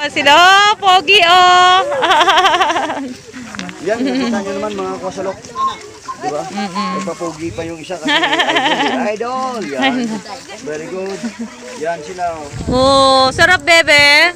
Sila, pogi oh. Yan, nakita nyo naman mga kasalok. Diba? Nagpa-pogi pa yung isa kasi idol. Yan. Very good. Yan sila. Oh, sarap bebe.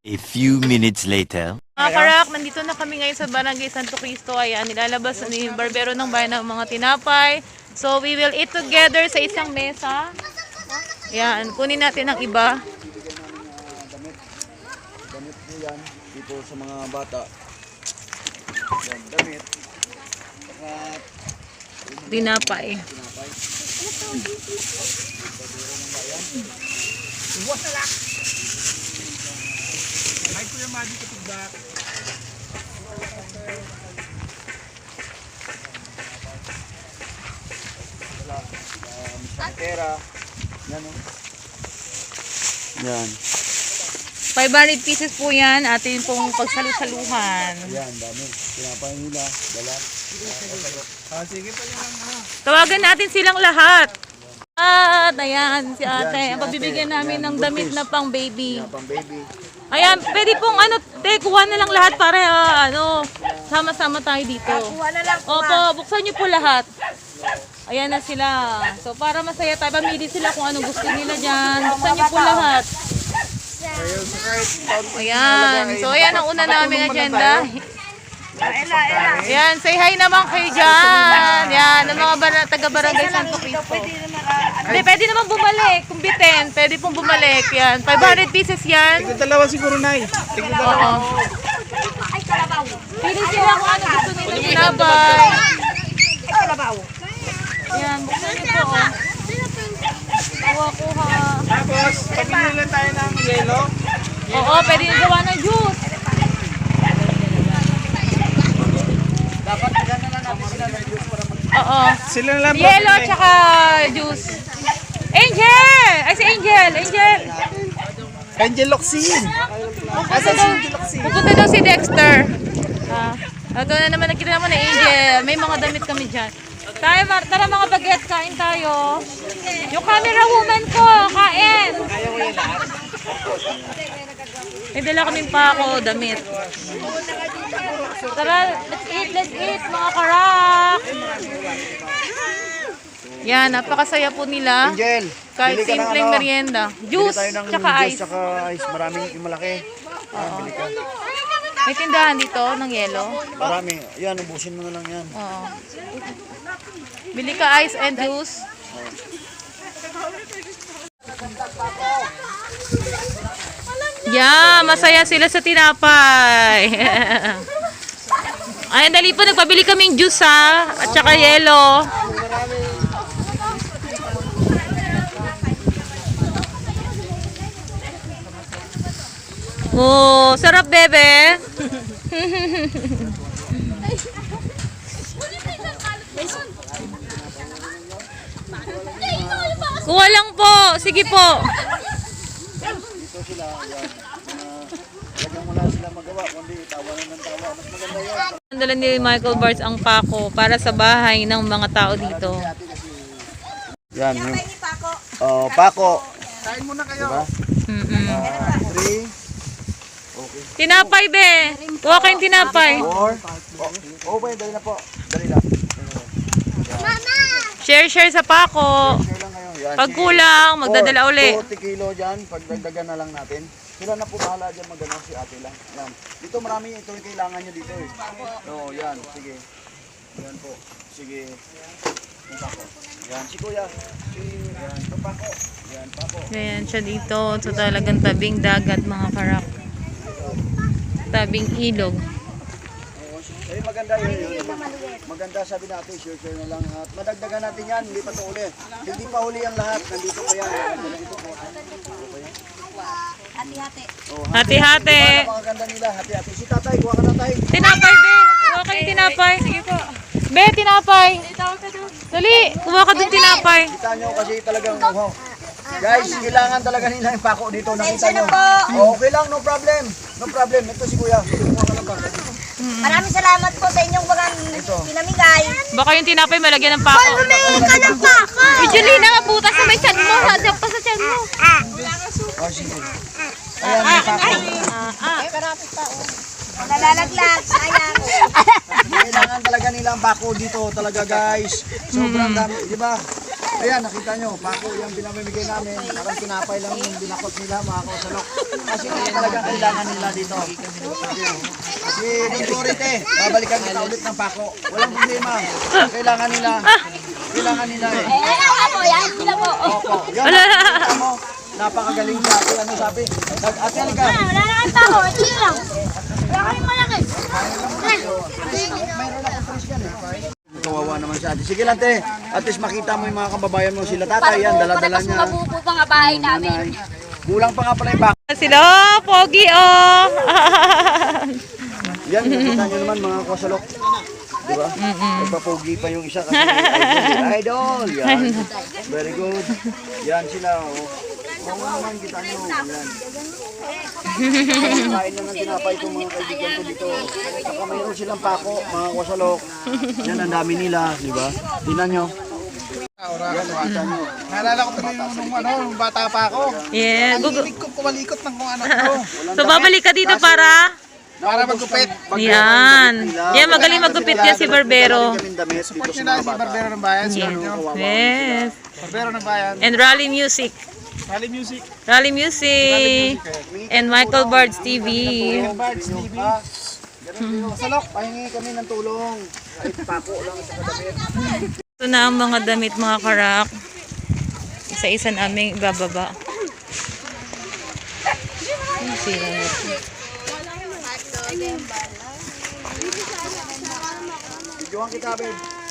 A few minutes later. Mga karak, nandito na kami ngayon sa Barangay Santo Cristo. Ayan, nilalabas na yung barbero ng bayan ng mga tinapay. So, we will eat together sa isang mesa. Ayan, kunin natin ang iba. Damit mo yan dito sa mga bata. Yan, damit. Saka Tinapay. tinapay. Pera. Yan o. Yan. 500 pieces po yan. Atin pong pagsalu-saluhan. Yan, dami. Tinapay nila. Dala. Tawagan natin silang lahat. Yan, si ate. Yan, si Ang pagbibigyan ate. namin Yan, ng buntis. damit na pang baby. Yan, pang baby. Ayan, pwede pong kuha na lang lahat para sama-sama tayo dito. Kuha na lang. Opo, buksan niyo po lahat. Ayan na sila. So para masaya tayo, pamili sila kung anong gusto nila dyan. Buksan niyo po lahat. Ayan. So ayan ang una namin agenda. Ayan, say hi naman kayo dyan. Yan, ang mga taga-barangay Santo Cristo. Hindi, pwede naman bumalik. Kung bitin, pwede pong bumalik. Yan, 500 pieces yan. Dalawa siguro, Nay. Oo. Pili sila kung ano gusto nila tinapay. Yan, buksan niyo po. Kuha. Tapos, pabili lang tayo ng yelo. Oo, pwede nyo gawa ng juice. Oo. Sila na lang po. Yellow tsaka juice. Angel! Ay, si Angel. Angel. Angel Locsin. Pupunta daw si Dexter. Ito na naman, nakita naman na Angel. May mga damit kami dyan. Tara mga bagets, kain tayo. Yung camera woman ko, kain. May dala kaming pako, damit. Tara, let's eat, mga karak. Yan, napakasaya po nila. Angel, Kahit bili ka ng simpleng merienda. Bili Juice, tayo ng tsaka juice ice. tsaka ice. Maraming yung malaki. Yan, bili ka. May tindahan dito ng yelo. Marami. Yan, ubusin mo na lang yan. Oo. Bili ka ice and juice. Yeah, masaya sila sa tinapay. Ay, dali po, nagpabili kaming juice ha, at saka yelo. Oh, sarap bebe. Kuha lang po, sige po. Dito sila. Yan. Talagang wala sila magawa. Kundi tawanan ng tawa. Mas maganda yun. Dala ni Michael Bars ang pako para sa bahay ng mga tao dito. Yan. Yung, pako. Kain muna kayo. Diba? 3, Tinapay be. Kuha kayong tinapay. 4. Okay, dali na po. Dali lang. Share sa pako. Share lang kayo. Yan. Pag kulang, magdadala uli. 40 kilo dyan. Pagdagdagan na lang natin. Sila na po bahala dyan magano si ate lang. Yan. Dito marami ito yung kailangan nyo dito eh. No, yan. Sige. Yan po. Sige. Yung pako. Yan. Si kuya. Yan. Yung pako. Yan. Pako. Ayan siya dito. So talagang tabing dagat mga karak. Tabing ilog. Eh maganda yun. Maganda sabi natin, share na lang at madagdagan natin yan, hindi pa ito uli. Hindi pa huli ang lahat, nandito pa yan. Nandito po. Hati-hati. Oh, Hati-hati. maganda nila, hati-hati. Si tatay, kuha ka na tay. Tinapay be. Kuha kayong tinapay. Sige po. Be, tinapay. Dali, kuha ka dun tinapay. Kita nyo kasi talagang, wow. Guys, kailangan talaga nila yung pako dito. Nakita nyo. Okay lang, no problem. No problem. Ito si kuya. Kuha ka lang ba? Maraming salamat po sa inyong mga pinamigay. Baka yung tinapay malagyan ng pako. Humingi ka ng pako! Uy, Julina, butas na may tiyan mo. Hadap pa sa tiyan mo. Oh, sige. Ayan, may pako. Karapit pa oh. Nalalaglag, sayang. Kailangan talaga nila ang pako dito talaga guys. Sobrang dami, di ba? Ayan, nakita nyo, pako yung pinamimigay namin. Parang tinapay lang yung binakot nila mga kausalok. Kasi talaga kailangan nila dito. Si Duterte, babalikan kita ulit ng pako. Walang problema. Kailangan nila. Kailangan nila eh. Ako, yan sila po. Opo. Yan, nakita mo. Napakagaling si ate. Ano sabi? Ate, halika. Wala na kang pako, chill lang. Wala kayong malaki. Mayroon akong fresh yan eh. Kawawa naman si ate. Sige lang te. At least makita mo yung mga kababayan mo. Sila tatay yan. Dala-dala niya. Mabubo pa nga bahay namin. Nanay. Kulang pa nga pala yung bako. Sila, oh, pogi, oh. Yan, nakita nyo naman mga kasalok. Diba? Nagpapogi pa yung isa kasi idol. Yan. Very good. Yan sila. Oh. Oo naman, kita nyo. Yan. Kain na ng tinapay ko mga kaibigan ko dito. Saka mayroon silang pako, mga kasalok. Yan, ang dami nila. Diba? Tingnan nyo. Yan, nakita nyo. Naalala ko tuloy nung bata pa ako. Yeah. Ang hilig ko kumalikot ng kung ano ko. So, babalik ka dito para... Para magupit. Yan. Yan, magaling magupit yan si Barbero. Support nyo na si Barbero ng Bayan. Support nyo. Yes. Barbero ng Bayan. And Rally Music. Rally Music. Rally Music. And Michael Bards TV. Bards TV. Salok, pahingi kami ng tulong. Kahit pako lang sa kadamit. Ito na ang mga damit, mga karak. Isa-isa naming ibababa. Sira na ito. Videohan kita, babe.